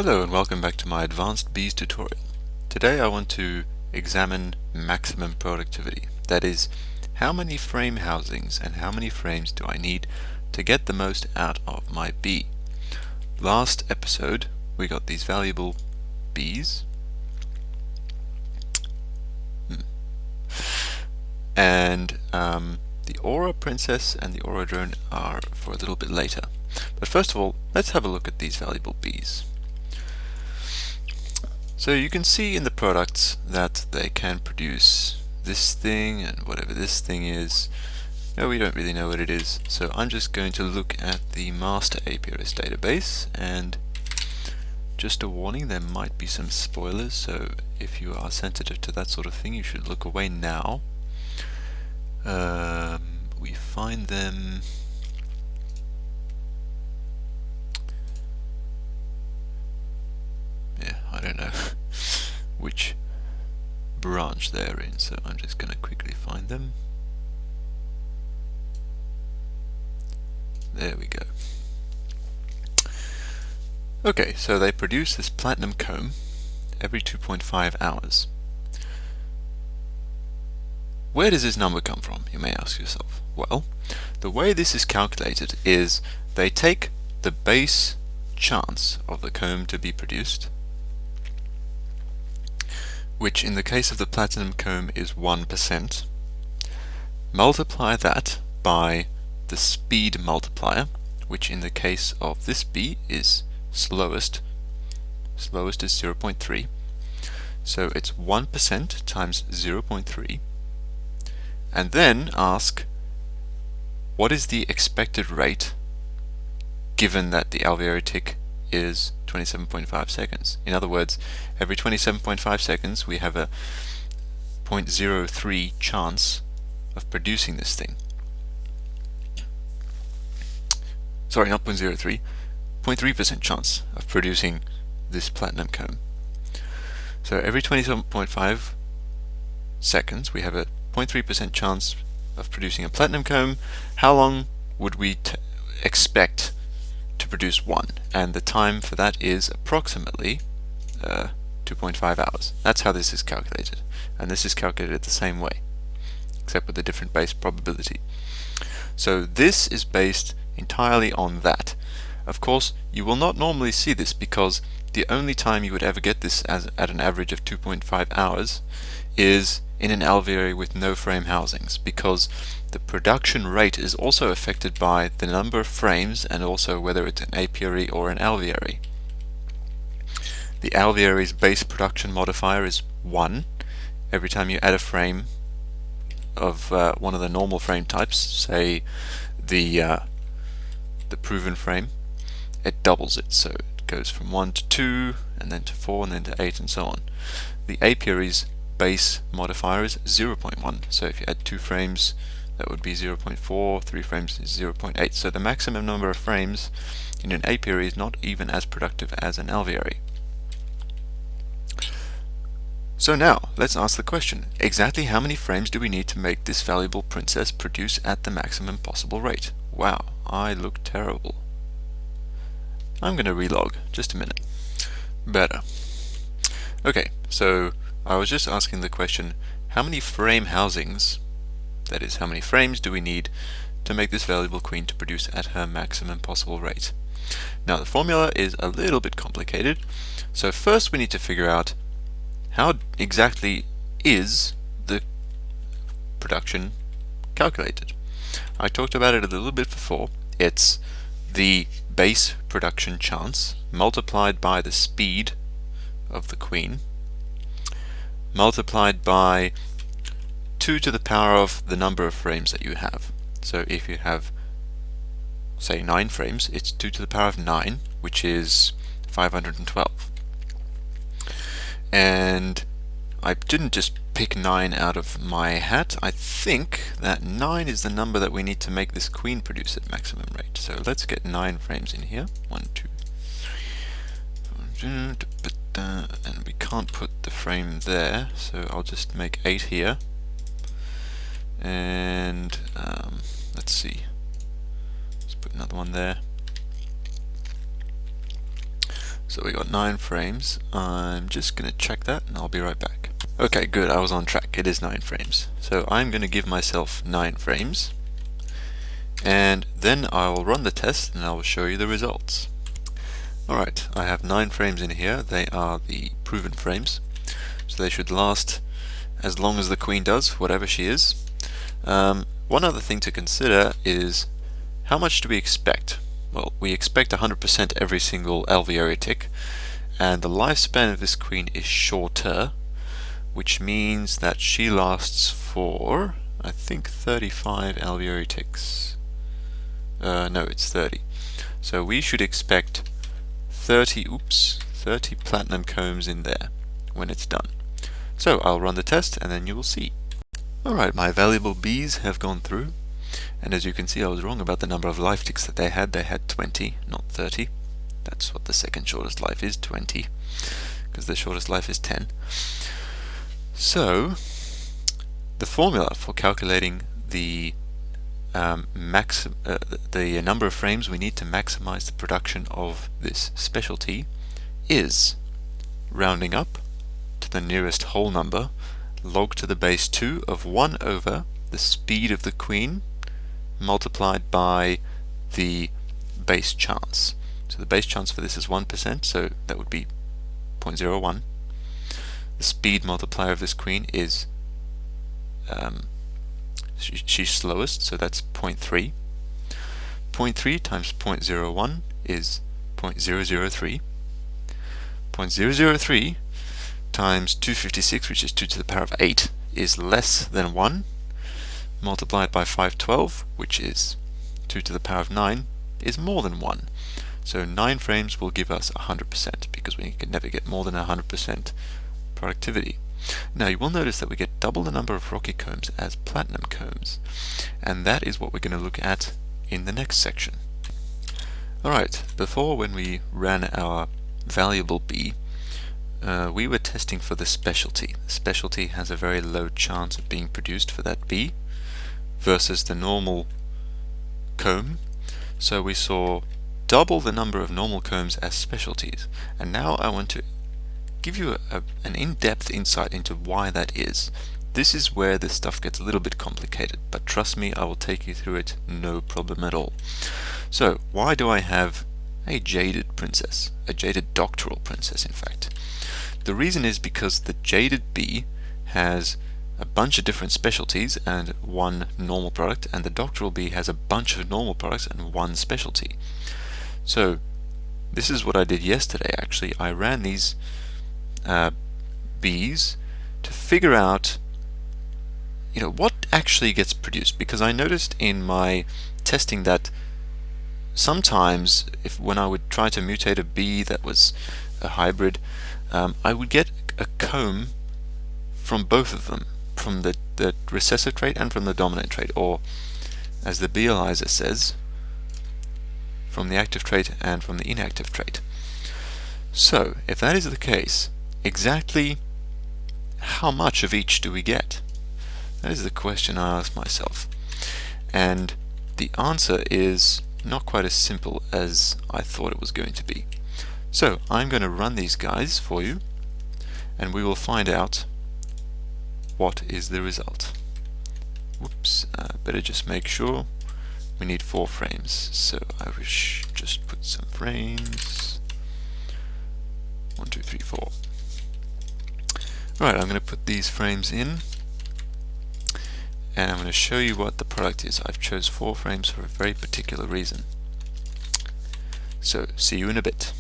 Hello and welcome back to my Advanced Bees tutorial. Today I want to examine maximum productivity. That is, how many frame housings and how many frames do I need to get the most out of my bee? Last episode we got these valuable bees and the Aura Princess and the Aura Drone are for a little bit later. But first of all, let's have a look at these valuable bees. So you can see in the products that they can produce this thing and whatever this thing is. No, we don't really know what it is, so I'm just going to look at the master apiarist database, and just a warning, there might be some spoilers, so if you are sensitive to that sort of thing you should look away now. We find them I don't know which branch they're in, so I'm just going to quickly find them. There we go. Okay, so they produce this platinum comb every 2.5 hours. Where does this number come from, you may ask yourself? Well, the way this is calculated is they take the base chance of the comb to be produced, which in the case of the platinum comb is 1%, multiply that by the speed multiplier, which in the case of this bee is slowest is 0.3, so it's 1% times 0.3, and then ask what is the expected rate given that the alveoli tick is 27.5 seconds. In other words, every 27.5 seconds we have a 0.03 chance of producing this thing. Sorry, not 0.03, 0.3% chance of producing this platinum comb. So every 27.5 seconds we have a 0.3% chance of producing a platinum comb. How long would we expect to produce one? And the time for that is approximately 2.5 hours. That's how this is calculated, and this is calculated the same way, except with a different base probability. So this is based entirely on that. Of course, you will not normally see this because the only time you would ever get this at an average of 2.5 hours is in an alveoli with no frame housings, because the production rate is also affected by the number of frames and also whether it's an apiary or an alveoli. The alveoli's base production modifier is 1. Every time you add a frame of one of the normal frame types, say the proven frame, it doubles it, so it goes from 1 to 2 and then to 4 and then to 8 and so on. The apiary's base modifier is 0.1, so if you add 2 frames that would be 0.4, 3 frames is 0.8, so the maximum number of frames in an apiary is not even as productive as an alveoli. So now, let's ask the question, exactly how many frames do we need to make this valuable princess produce at the maximum possible rate? Wow, I look terrible. I'm going to relog, just a minute. Better. Okay, so I was just asking the question, how many frame housings, that is, how many frames do we need to make this valuable queen to produce at her maximum possible rate? Now the formula is a little bit complicated, so first we need to figure out how exactly is the production calculated. I talked about it a little bit before. It's the base production chance multiplied by the speed of the queen multiplied by 2 to the power of the number of frames that you have. So if you have, say, 9 frames, it's 2 to the power of 9, which is 512. And I didn't just pick 9 out of my hat. I think that 9 is the number that we need to make this queen produce at maximum rate. So let's get 9 frames in here. 1, 2, 3, and we can't put the frame there, so I'll just make 8 here. And let's see, let's put another one there. So we got 9 frames. I'm just going to check that and I'll be right back. Okay, good, I was on track. It is 9 frames. So I'm going to give myself 9 frames, and then I'll run the test and I will show you the results. Alright, I have 9 frames in here. They are the proven frames, so they should last as long as the queen does, whatever she is. One other thing to consider is, how much do we expect? Well, we expect 100% every single alveoli tick, and the lifespan of this queen is shorter, which means that she lasts for, I think, 35 alveoli ticks. No, it's 30. So we should expect 30 platinum combs in there when it's done. So I'll run the test and then you will see. Alright, my valuable bees have gone through, and as you can see I was wrong about the number of life ticks that they had. They had 20, not 30. That's what the second shortest life is, 20, because the shortest life is 10. So the formula for calculating the the number of frames we need to maximize the production of this specialty is rounding up to the nearest whole number, log to the base 2 of 1 over the speed of the queen multiplied by the base chance. So the base chance for this is 1%, so that would be 0.01. The speed multiplier of this queen is she's slowest, so that's 0.3. 0.3 times 0.01 is 0.003. 0.003 times 256, which is 2 to the power of 8, is less than 1, multiplied by 512, which is 2 to the power of 9, is more than 1. So 9 frames will give us 100%, because we can never get more than 100% productivity. Now you will notice that we get double the number of rocky combs as platinum combs, and that is what we're going to look at in the next section. Alright, before, when we ran our valuable bee, we were testing for the specialty. The specialty has a very low chance of being produced for that bee versus the normal comb, so we saw double the number of normal combs as specialties. And now I want to give you an in-depth insight into why that is. This is where this stuff gets a little bit complicated, but trust me, I will take you through it, no problem at all. So, why do I have a jaded princess? A jaded doctoral princess, in fact. The reason is because the jaded bee has a bunch of different specialties and one normal product, and the doctoral bee has a bunch of normal products and one specialty. So, this is what I did yesterday actually. I ran these bees to figure out what actually gets produced, because I noticed in my testing that sometimes when I would try to mutate a bee that was a hybrid, I would get a comb from both of them, from the recessive trait and from the dominant trait, or as the B-ELIZA says, from the active trait and from the inactive trait. So if that is the case, exactly how much of each do we get? That is the question I ask myself, and the answer is not quite as simple as I thought it was going to be. So I'm going to run these guys for you, and we will find out what is the result. Whoops, better just make sure. We need 4 frames, so I will just put some frames. 1, 2, 3, 4. Right, I'm going to put these frames in, and I'm going to show you what the product is. I've chose 4 frames for a very particular reason. So, see you in a bit.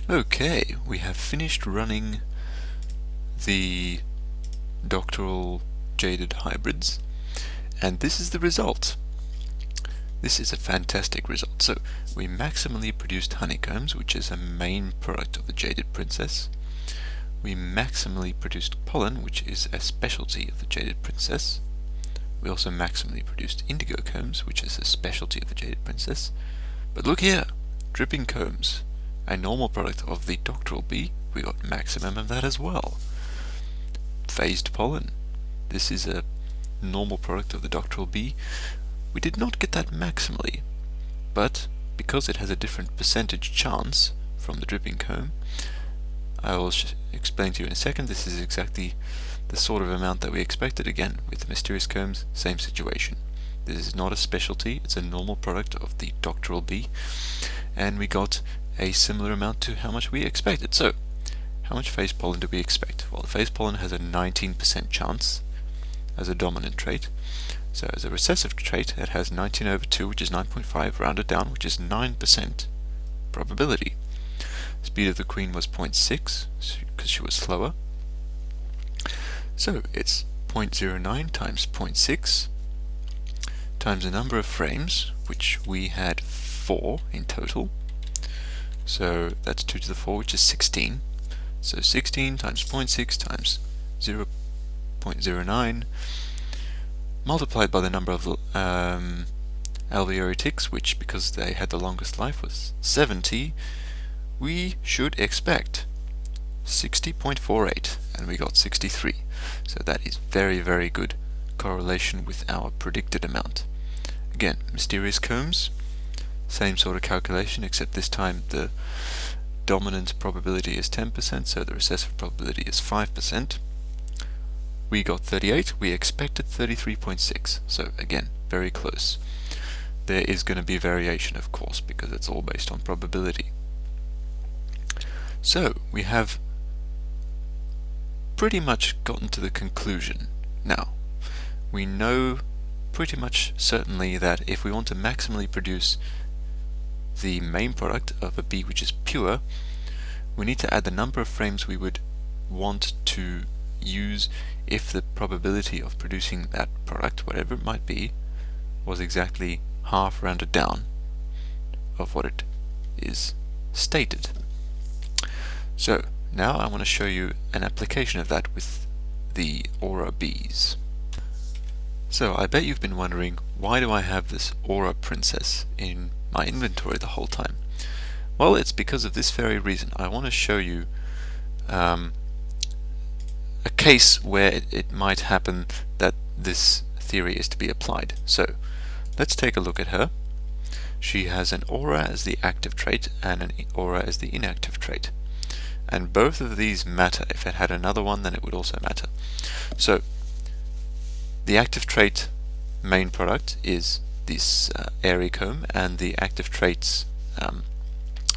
Okay, we have finished running the doctoral jaded hybrids, and this is the result. This is a fantastic result. So, we maximally produced honeycombs, which is a main product of the jaded princess. We maximally produced pollen, which is a specialty of the jaded princess. We also maximally produced indigo combs, which is a specialty of the jaded princess. But look here, dripping combs, a normal product of the doctoral bee. We got maximum of that as well. Phased pollen, this is a normal product of the doctoral bee. We did not get that maximally, but because it has a different percentage chance from the dripping comb. I will explain to you in a second. This is exactly the sort of amount that we expected. Again, with the mysterious combs, same situation. This is not a specialty, it's a normal product of the doctoral bee, and we got a similar amount to how much we expected. So, how much phase pollen do we expect? Well, the phase pollen has a 19% chance as a dominant trait. So as a recessive trait, it has 19 over 2, which is 9.5, rounded down, which is 9% probability. Speed of the queen was 0.6, because she was slower. So it's 0.09 times 0.6 times the number of frames, which we had 4 in total. So that's 2 to the 4, which is 16. So 16 times 0.6 times 0.09 multiplied by the number of alveoli ticks, which, because they had the longest life, was 70, we should expect 60.48, and we got 63. So that is very, very good correlation with our predicted amount. Again, mysterious combs, same sort of calculation, except this time the dominant probability is 10%, so the recessive probability is 5%. We got 38, we expected 33.6, so again, very close. There is going to be variation, of course, because it's all based on probability. So, we have pretty much gotten to the conclusion. Now, we know pretty much certainly that if we want to maximally produce the main product of a bee which is pure, we need to add the number of frames we would want to use if the probability of producing that product, whatever it might be, was exactly half rounded down of what it is stated. So now I want to show you an application of that with the aura bees. So I bet you've been wondering, why do I have this aura princess in my inventory the whole time? Well, it's because of this very reason. I want to show you a case where it might happen that this theory is to be applied. So let's take a look at her. She has an aura as the active trait and an aura as the inactive trait. And both of these matter. If it had another one, then it would also matter. So the active trait main product is this airy comb, and the active trait's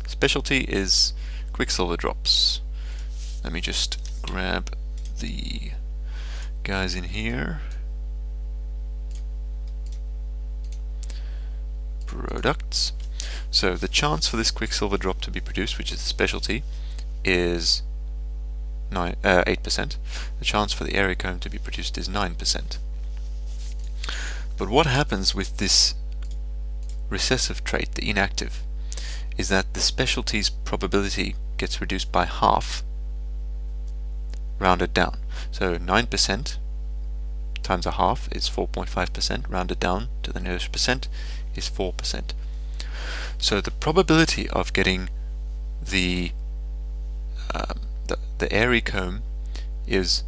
specialty is quicksilver drops. Let me just grab the guys in here. Products. So the chance for this quicksilver drop to be produced, which is the specialty, is 8%. The chance for the airy comb to be produced is 9%. But what happens with this recessive trait, the inactive, is that the specialty's probability gets reduced by half, rounded down. So 9% times a half is 4.5%, rounded down to the nearest percent is 4%. So the probability of getting the airy comb is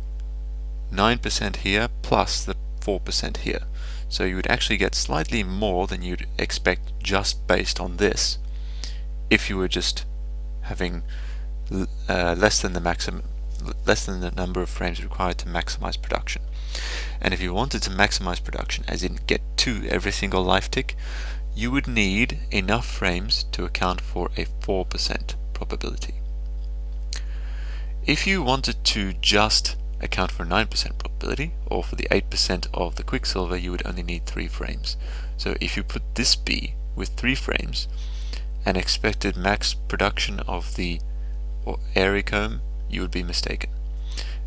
9% here plus the 4% here. So you would actually get slightly more than you'd expect just based on this if you were just having less than the number of frames required to maximize production. And if you wanted to maximize production, as in get to every single life tick, you would need enough frames to account for a 4% probability. If you wanted to just account for 9% probability, or for the 8% of the quicksilver, you would only need 3 frames. So if you put this bee with 3 frames and expected max production of the airy comb, you would be mistaken.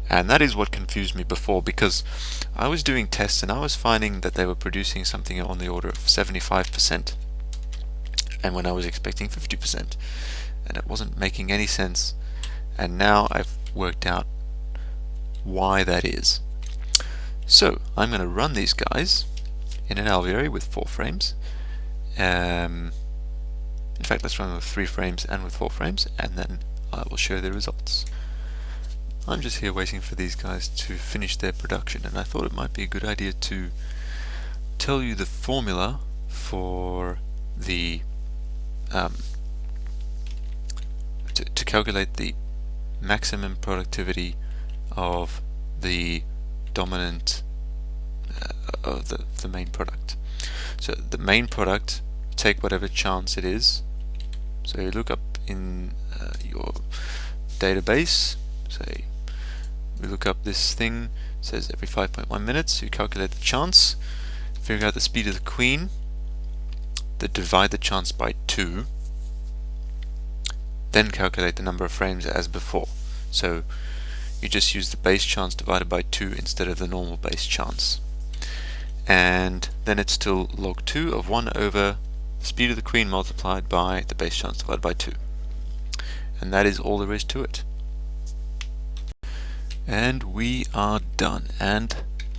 And that is what confused me before, because I was doing tests and I was finding that they were producing something on the order of 75%, and when I was expecting 50%, and it wasn't making any sense. And now I've worked out why that is. So I'm going to run these guys in an alveoli with 4 frames. In fact, let's run with 3 frames and with 4 frames, and then I will show the results. I'm just here waiting for these guys to finish their production, and I thought it might be a good idea to tell you the formula for the calculate the maximum productivity of the dominant of the main product. So the main product, take whatever chance it is. So you look up in your database, say we look up this thing, says every 5.1 minutes, you calculate the chance, figure out the speed of the queen, then divide the chance by 2, then calculate the number of frames as before. So you just use the base chance divided by 2 instead of the normal base chance. And then it's still log 2 of 1 over the speed of the queen multiplied by the base chance divided by 2. And that is all there is to it. And we are done, and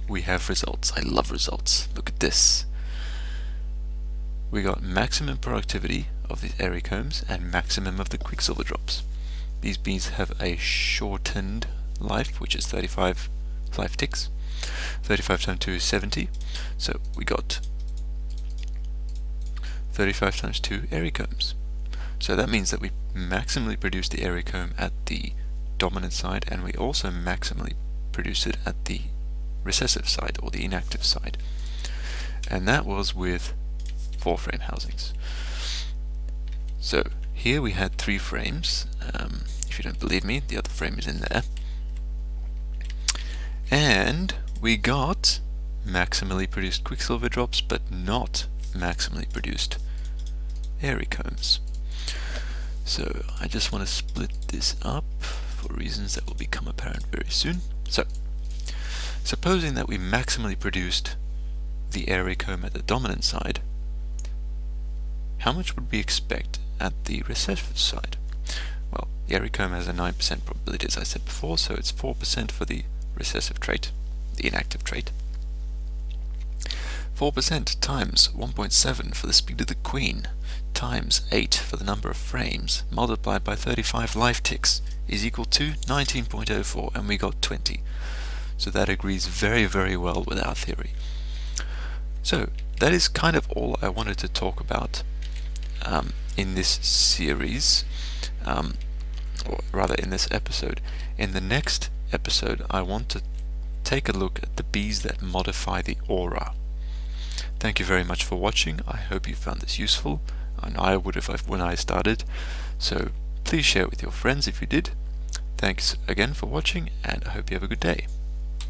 we have results. I love results. Look at this. We got maximum productivity of these airy combs and maximum of the quicksilver drops. These bees have a shortened life, which is 35 life ticks. 35 times 2 is 70. So we got 35 times 2 airy combs. So that means that we maximally produce the airy comb at the dominant side, and we also maximally produce it at the recessive side, or the inactive side. And that was with 4 frame housings. So here we had 3 frames. If you don't believe me, the other frame is in there. And we got maximally produced quicksilver drops, but not maximally produced airy combs. So I just want to split this up for reasons that will become apparent very soon. So supposing that we maximally produced the airy comb at the dominant side, how much would we expect at the recessive side? Well, the airy comb has a 9% probability, as I said before, so it's 4% for the recessive trait, the inactive trait. 4% times 1.7 for the speed of the queen times 8 for the number of frames multiplied by 35 life ticks is equal to 19.04, and we got 20. So that agrees very, very well with our theory. So that is kind of all I wanted to talk about in this series, or rather in this episode. In the next episode, I want to take a look at the bees that modify the aura. Thank you very much for watching. I hope you found this useful, and I would have when I started. So please share it with your friends if you did. Thanks again for watching, and I hope you have a good day.